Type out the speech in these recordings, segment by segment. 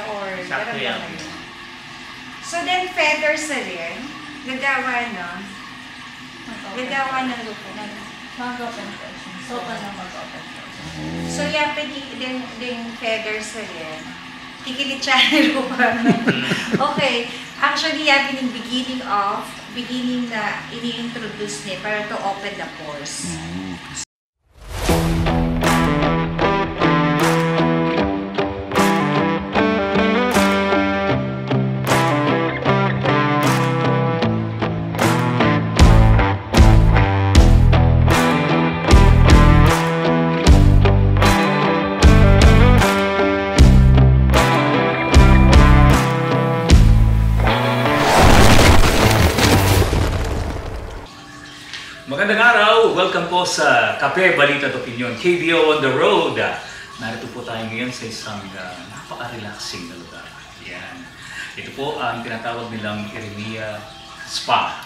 or Sakto yan. So then feathers na rin, gagawa no? Gagawa ng mag-open person. So pa na mag-open person. So yeah, pwede din feathers na rin. Kikilit siya ni Rupa. Okay, actually yeah, beginning na ini-introduce niya para to open the pores. Magandang araw! Welcome po sa Kape, Balita at Opinion, KBO on the Road. Narito po tayo ngayon sa isang napaka-relaxing na lugar. Yan. Ito po ang tinatawag nilang Eremia Spa.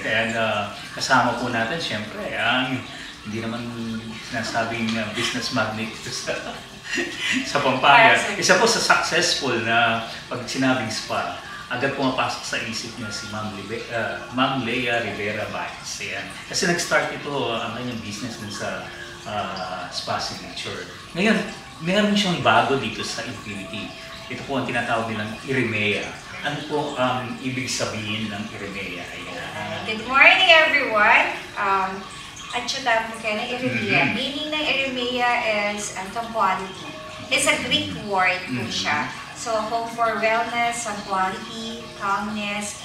And kasama po natin siyempre ang hindi naman sinasabing business magnate sa Pampanga. Isa po sa successful na pag sinabing spa, agad pumapasok sa isip niya si Ma'am Lea Rivera Baez. Kasi nag-start ito ang kanyang business dun sa Spa Signature. Ngayon, meron siyang bago dito sa Infinity. Ito po ang tinatawag nilang Eremia. Ano po ang ibig sabihin ng Eremia? Good morning everyone! Adjutant po kayo ng Eremia. Meaning ng Eremia is temporality. It's a Greek word po siya. So, home for wellness, tranquility, calmness,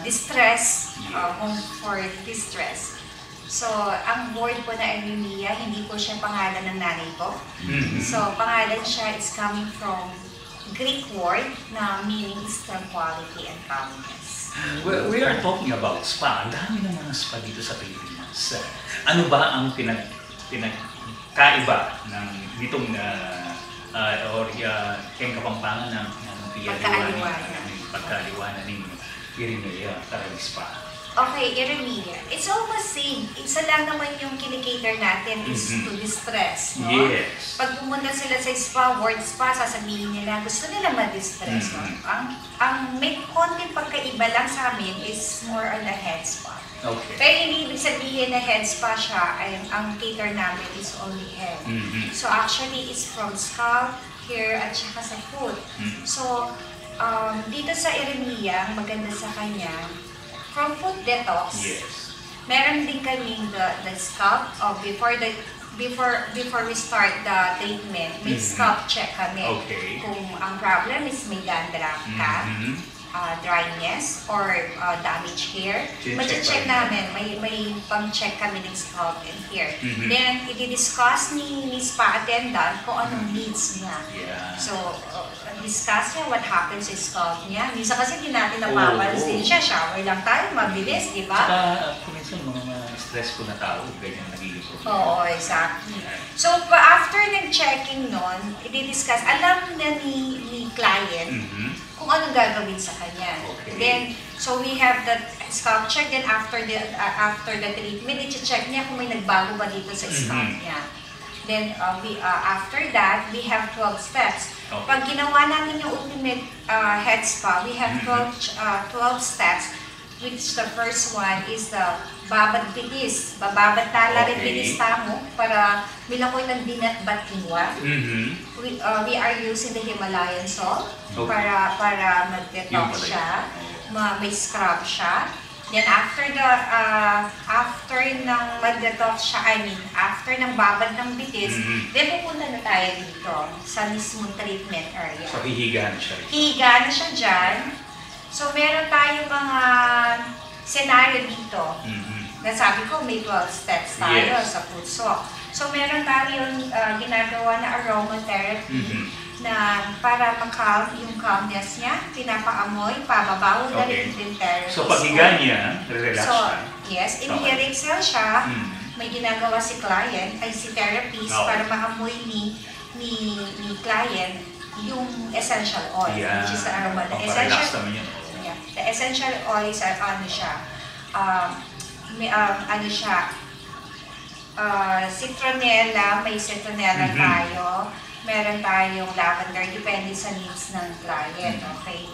distress, home for distress. So, ang word po na Eremia, hindi po siya pangalan ng nanay ko. So, pangalan siya is coming from Greek word na meaning is tranquility and calmness. Well, we are talking about spa. Ang dami ng mga spa dito sa Pilipinas. Ano ba ang pinagkaiba ng ditong kayong Kapampangan ng pagkaliwanan ng Eremia Karang Spa? Okay, Eremia. It's almost same. Isa lang naman yung kinikater natin is to distress. No? Yes. Pag pumunta sila sa spa, word spa, sasabihin nila, gusto nila ma-distress. No? Ang may konting pagkaiba lang sa amin is more on the head spa. Okay. Pero hindi ibig sabihin na head spa siya, ay ang cater namin is only head. So actually, it's from scalp, hair, at saka sa foot. So, dito sa Eremia, maganda sa kanya, from foot detox, meron din kaming the scalp, before we start the treatment, may scalp check kami. Okay. Kung ang problem is may dandruff ka, dryness or damaged hair, mag-check namin. May pang-check kami ng scalp and hair. Then, i-discuss ni spa attendant kung anong needs niya. So, discuss niya what happens sa scalp niya. Minsan kasi hindi natin napapansin siya. Shower lang tayo, mabilis, di ba? Saka, minsan mga stressful na tao, ganyan nagiging problema. Oo, exactly. So, after nag-checking nun, i-discuss, alam na ni client kung anong gagawin sa kanya. Then, so we have the scalp check. Then after the treatment, i-check niya kung may nagbago ba dito sa scalp niya. Then after that, we have 12 steps. Pag ginawa namin yung ultimate head spa, we have 12 steps. Which the first one is the babad bitis. Bababad tala rin bitis tamo para milakoy ng dinat batingwa. We are using the Himalayan salt para mag-detox siya. May scrub siya. Then after ng mag-detox siya, after ng babad ng bitis, then pupunta na tayo dito sa mismong treatment area. So hihiga na siya. Hihiga na siya dyan. So, meron tayong mga senaryo dito. Nasabi ko, may 12 steps tayo sa puso. So, meron tayong ginagawa na aromatherapy na para makalm yung calmness niya, pinapaamoy, pababaw na rin yung therapy. So, paghiga niya, relax siya. Yes, inhale exhale siya. May ginagawa si client, ay si therapist, para maamoy ni client yung essential oil, which is the aroma. The essential oil is citronella, may citronella tayo. meron tayong lavender, depende sa needs ng client, okay?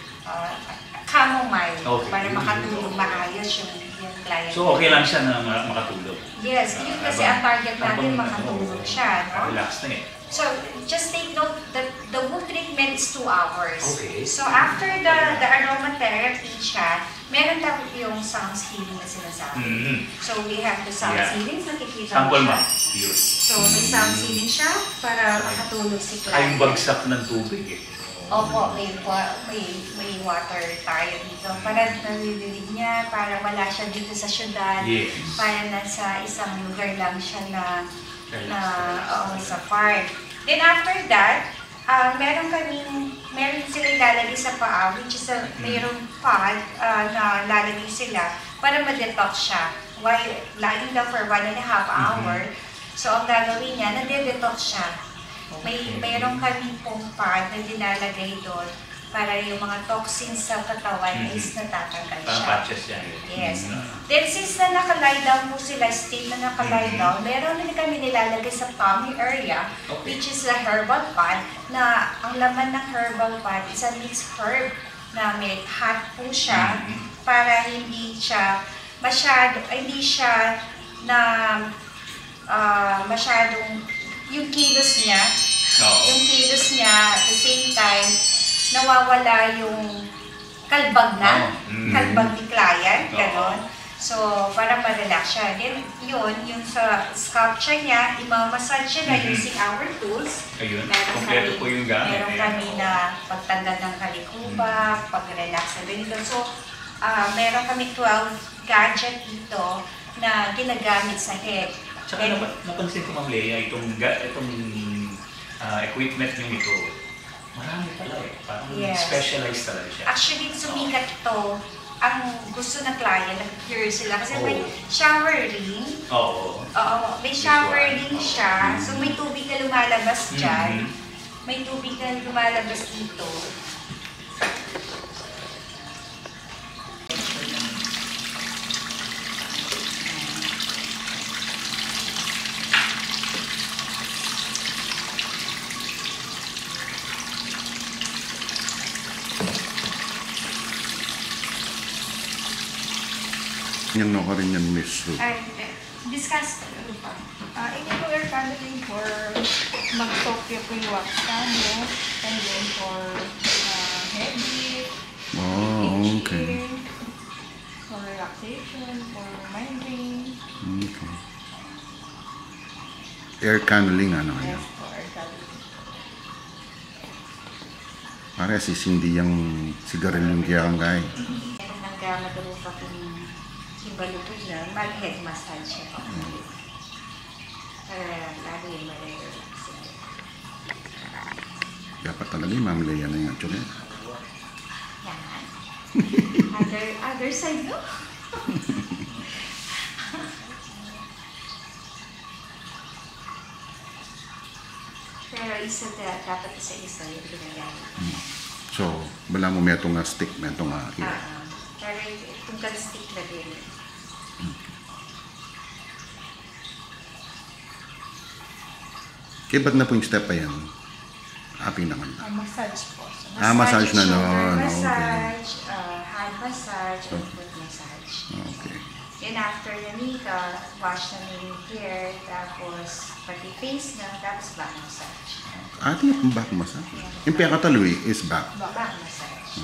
Chamomile, para makatulog maayos yung client. So okay lang siya na makatulog? Yes, yun kasi ang target natin, makatulog siya, no? Relax na eh. So, just take note that the wound treatment is 2 hours. Okay. So, after the aromatherapy siya, meron tayo yung sound healing na sinasabi. So, we have the sound healing. Nakikita Sample mo ma. siya. So, may sound healing siya para makatulog si client. Ay, bagsak ng tubig eh. Opo, may water tayo dito. Para naririnig niya, para wala siya dito sa syudad. Yes. Para nasa isang lugar lang siya na sa farm. Then after that, meron sila ilalagay sa paa, which is mayroong pad na lalagay sila para ma-detox siya. Laging lang for 1.5 hour. So ang gagawin niya, nade-detox siya. Mayroong kami pong pad na dinalagay doon para yung mga toxins sa katawan is natatanggal siya. Patches yan. Yes. Then since na nakalay down po sila, state na nakalay down, meron din kami nilalagay sa tummy area, which is a herbal pad, na ang laman ng herbal pad is a mixed herb na may hot po siya para hindi siya masyadong yung kilos niya, at the same time, nawawala yung kalbag ni client, gano'n. So, para ma-relax siya. Then, yung sa sculpture niya, imamassage siya na using our tools. Ayun, kompleto po yung gamit. Meron kami na pagtanggal ng kalikuba, pag-relax na ganito. So, meron kami 12 gadget dito na ginagamit sa head. Tsaka napansin ko, Ma'am Lea, itong equipment nyo ito, marami pala eh. Parang specialized talaga siya. Actually, sumikat ito. Ang gusto ng client, nag-curious sila. Kasi may shower ring. Oo, may shower ring siya. So may tubig na lumalabas dyan. May tubig na lumalabas dito. Yang no ka rin yan, Miss Ruth. Discuss ko pa. Ini po air candling for mag-soak yung wax candle, and then for heavy, Okay. for relaxation, for minding. Okay. Air candling, ano? Yes, for air candling. Pare, sisindi yung sigarilyong kaya kang kaya. Meron ng gama darupa kung balutod na, mag-head massage siya. Para lalo yung ma-relax. Dapat talaga yung Ma'am Lea na yung actually. Yan. Other side, no? Pero dapat isa-isa yung ginagamit. So, wala mo may itong stick, may itong Pero itong stick na din. Kaya ba't na po yung step pa yan? Happy naman na. Massage po. So, Massage na shoulder noon. massage, hand massage, and foot massage. Okay. Then after the nika, wash namin yung hair, tapos pati face na, tapos back massage. Ate yung back massage. Yung pinakataloy is back. Back massage.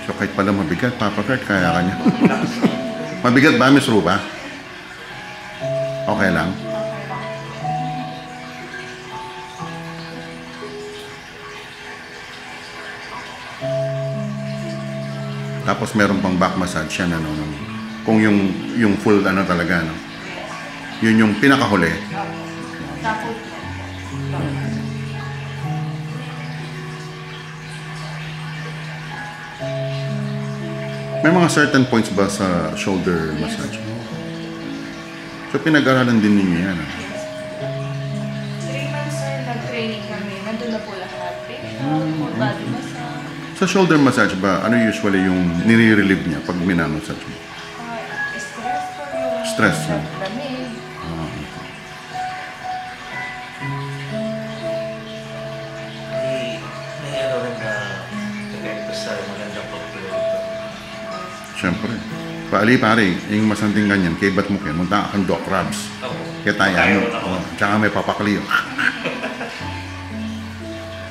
So kahit pala mabigat, Papa Kurt, kaya ka niya. Mabigat ba, Miss Ruba? Okay lang? Tapos meron pang back massage yan, ano, kung yung full ano talaga, no? Yun yung pinakahuli. Tapos, May mga certain points ba sa shoulder massage? So pinag-aralan din ninyo yan. 3 months sir, nag-training kami. Nandun na po lahat. Facial, full body massage. Sa shoulder massage ba, ano usually yung nire-relieve niya pag minamassage mo? Stress po yung Stress, no? lamig. May ano rin na nagkakita sa magandang pag-flow ito. Siyempre. Paali pare, yung masanting ganyan, kay ba't mo kayo, munta kang Doc Rabs. Ako. Kaya tayo Kaya ano, rin ako. tsaka may papakliyo.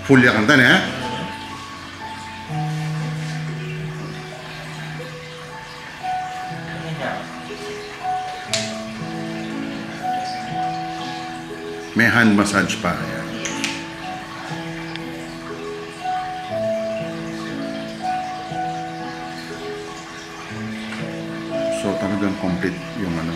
Full ya kanta na, Ano niya? May hand massage pa. Yan. So talagang complete yung ano,